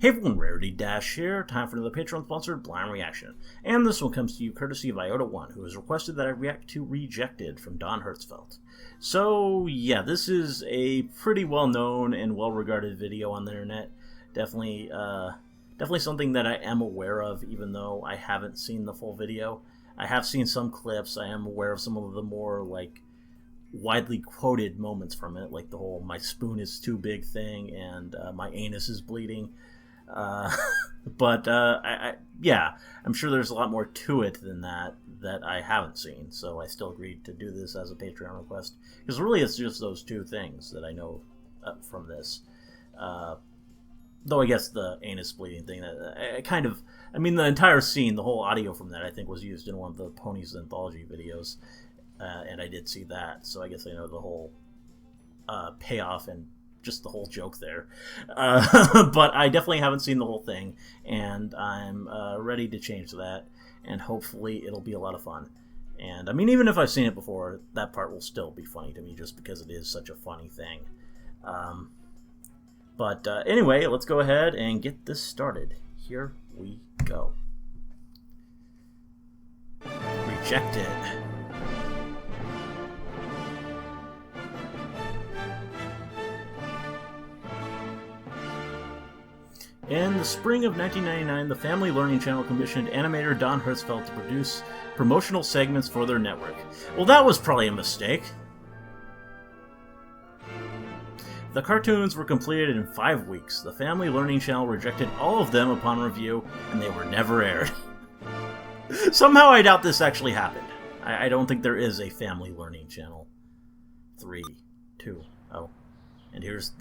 Hey everyone, Rarity Dash here. Time for another Patreon-sponsored Blind Reaction. And this one comes to you courtesy of Iota1, who has requested that I react to Rejected from Don Hertzfeldt. So, yeah, this is a pretty well-known and well-regarded video on the internet. Definitely something that I am aware of, even though I haven't seen the full video. I have seen some clips. I am aware of some of the more, widely quoted moments from it, like the whole "my spoon is too big" thing and "my anus is bleeding." Yeah, I'm sure there's a lot more to it than that I haven't seen, so I still agreed to do this as a Patreon request, because really it's just those two things that I know from this. Though I guess the anus bleeding thing, the entire scene, the whole audio from that, I think was used in one of the Ponies Anthology videos, and I did see that, so I guess I know the whole payoff and just the whole joke there. But I definitely haven't seen the whole thing, and I'm ready to change that, and hopefully it'll be a lot of fun. And, even if I've seen it before, that part will still be funny to me, just because it is such a funny thing. Anyway, let's go ahead and get this started. Here we go. Rejected. In the spring of 1999, the Family Learning Channel commissioned animator Don Hertzfeldt to produce promotional segments for their network. Well, that was probably a mistake. The cartoons were completed in 5 weeks. The Family Learning Channel rejected all of them upon review, and they were never aired. Somehow I doubt this actually happened. I don't think there is a Family Learning Channel. 3, 2, oh. And here's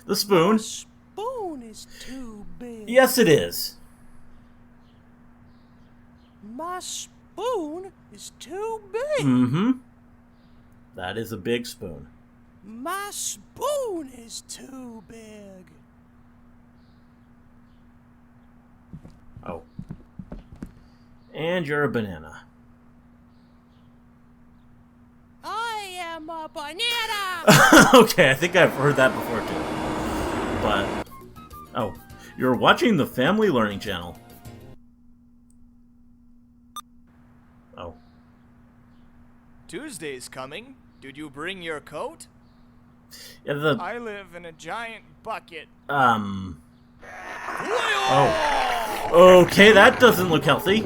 the spoon. Spoon is too big. Yes, it is. My spoon is too big. Mm-hmm. That is a big spoon. My spoon is too big. Oh. And you're a banana. I am a banana. Okay, I think I've heard that before too. But... oh, you're watching the Family Learning Channel. Oh. Tuesday's coming. Did you bring your coat? Yeah, I live in a giant bucket. Oh. Okay, that doesn't look healthy.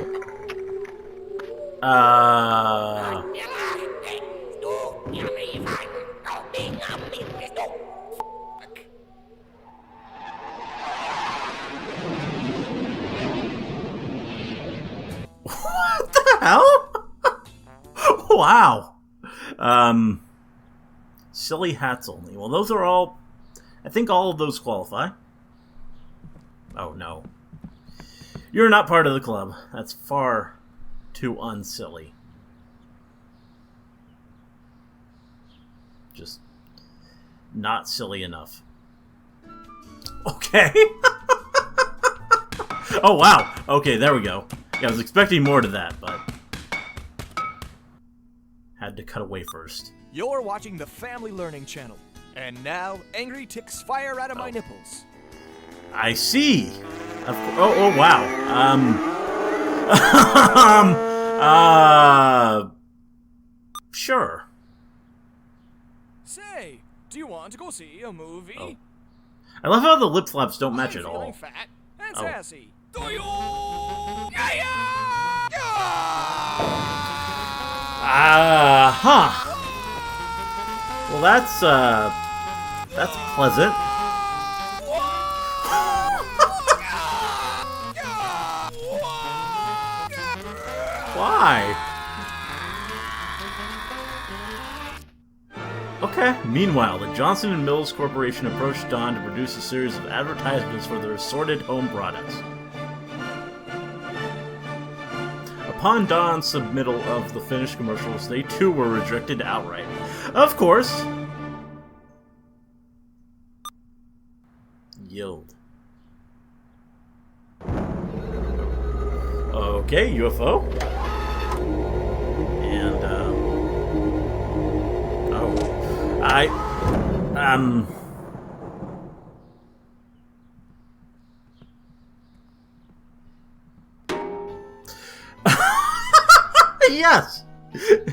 What the hell? Wow. Silly hats only. Well, those are all... I think all of those qualify. Oh, no. You're not part of the club. That's far too unsilly. Just not silly enough. Okay. Oh, wow. Okay, there we go. Yeah, I was expecting more to that, but had to cut away first. You're watching the Family Learning Channel. And now, angry ticks fire out of my nipples. I see. Oh, wow. Sure. Say, do you want to go see a movie? Oh. I love how the lip flaps don't match at all. Feeling fat and Oh. sassy. Do you? Huh. Well, that's pleasant. Why? Okay. Meanwhile, the Johnson & Mills Corporation approached Don to produce a series of advertisements for their assorted home products. Upon Don's submittal of the finished commercials, they too were rejected outright. Of course. Yield. Okay, UFO. And, Yes!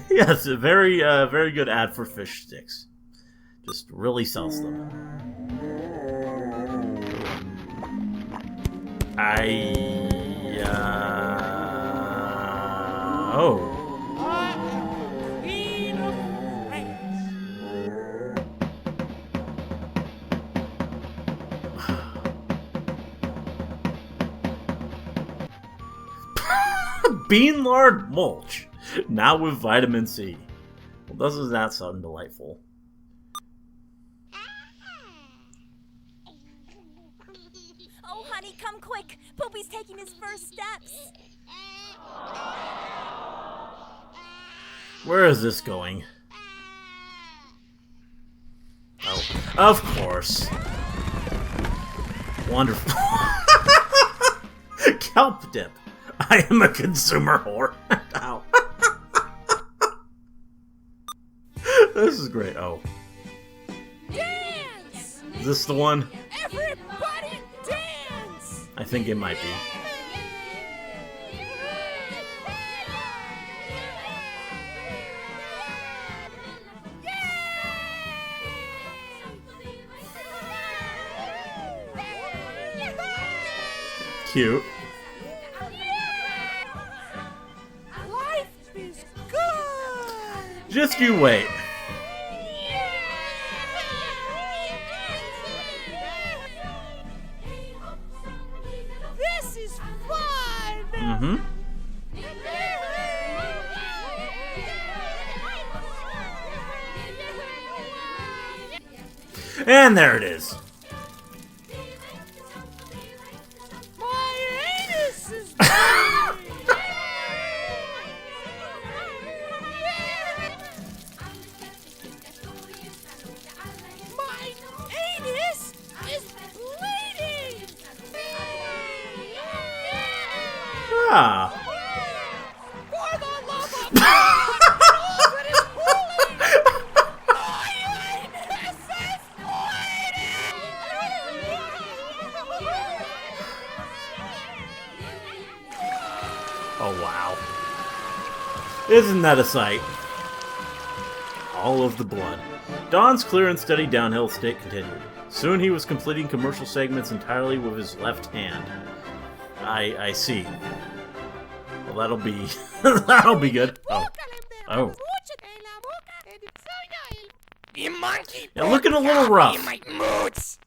Yes, a very good ad for fish sticks. Just really sells them. Oh. Queen of France. Bean lard mulch. Now with vitamin C. Well, doesn't that sound delightful? Oh, honey, come quick. Poopy's taking his first steps. Where is this going? Oh, of course. Wonderful. Kelp dip. I am a consumer whore. Ow. This is great. Oh. Dance! Is this the one? Everybody dance! I think it might be. Cute. Life is good! Just you wait. This is fun! Mm-hmm. And there it is. My anus is My anus is bleeding! Ah. For the love of all that is holy! My anus is bleeding! Oh, wow. Isn't that a sight? All of the blood. Don's clear and steady downhill state continued. Soon he was completing commercial segments entirely with his left hand. I see. Well, that'll be... that'll be good. Oh. Oh. You monkey! Yeah, looking a little rough. You my moods!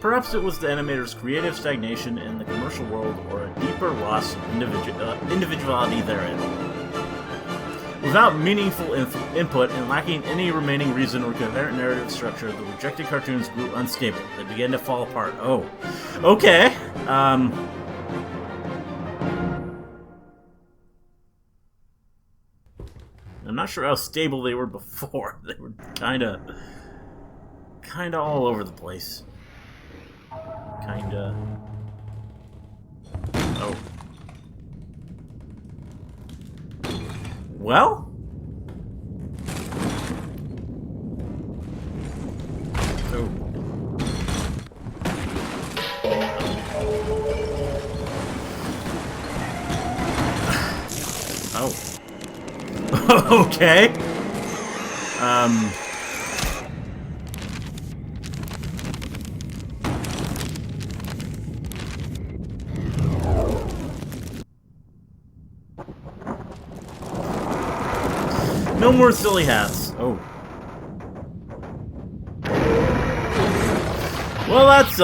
Perhaps it was the animator's creative stagnation in the commercial world or a deeper loss of individuality therein. Without meaningful input and lacking any remaining reason or coherent narrative structure, the rejected cartoons grew unstable. They began to fall apart. Oh. Okay. I'm not sure how stable they were before. They were kinda all over the place. Kinda. Oh. Well? Oh. Oh. Okay. No more silly hats. Oh. Well, that's,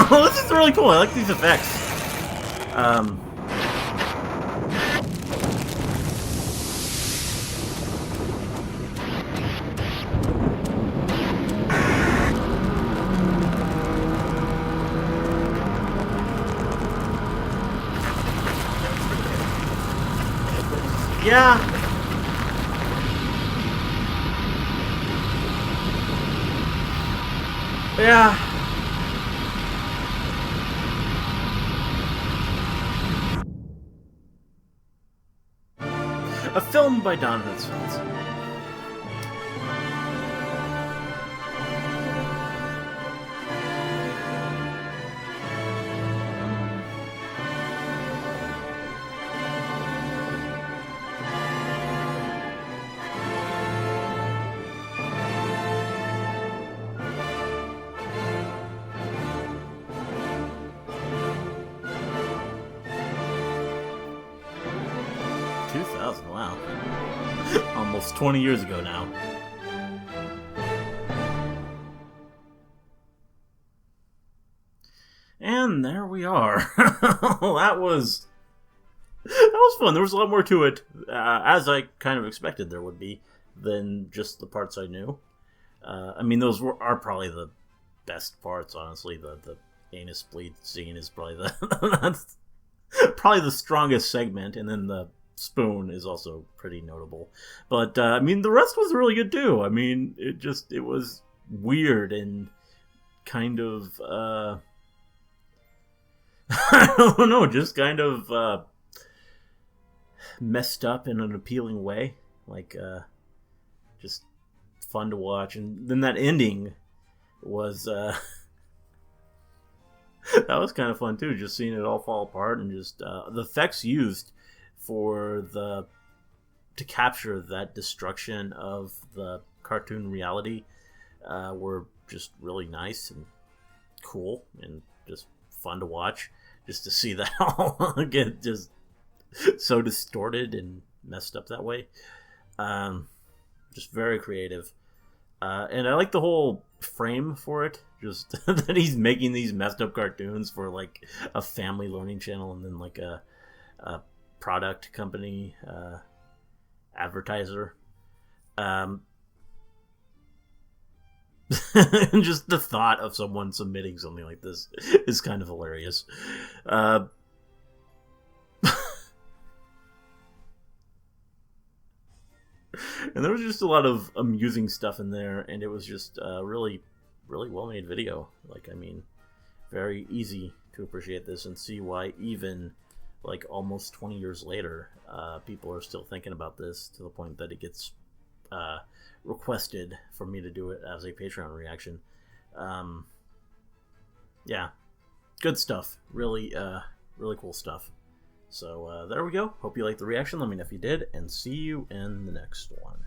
this is really cool. I like these effects. Yeah. Yeah. A film by Don Hertzfeldt. Almost 20 years ago now. And there we are. That was fun. There was a lot more to it, as I kind of expected there would be, than just the parts I knew. I mean, are probably the best parts, honestly. The anus bleed scene is probably that's probably the strongest segment, and then the spoon is also pretty notable. But I mean, the rest was really good too. I mean, it was weird and kind of I don't know, just kind of messed up in an appealing way, like just fun to watch. And then that ending was that was kind of fun too, just seeing it all fall apart, and just the effects used to capture that destruction of the cartoon reality were just really nice and cool, and just fun to watch, just to see that all get just so distorted and messed up that way. Just very creative. And I like the whole frame for it, just that he's making these messed up cartoons for like a family learning channel, and then like a product company advertiser. And just the thought of someone submitting something like this is kind of hilarious. And there was just a lot of amusing stuff in there, and it was just a really, really well-made video. Like, I mean, very easy to appreciate this and see why even, like, almost 20 years later, people are still thinking about this, to the point that it gets requested for me to do it as a Patreon reaction. Yeah, good stuff. Really, really cool stuff. So there we go. Hope you liked the reaction. Let me know if you did, and see you in the next one.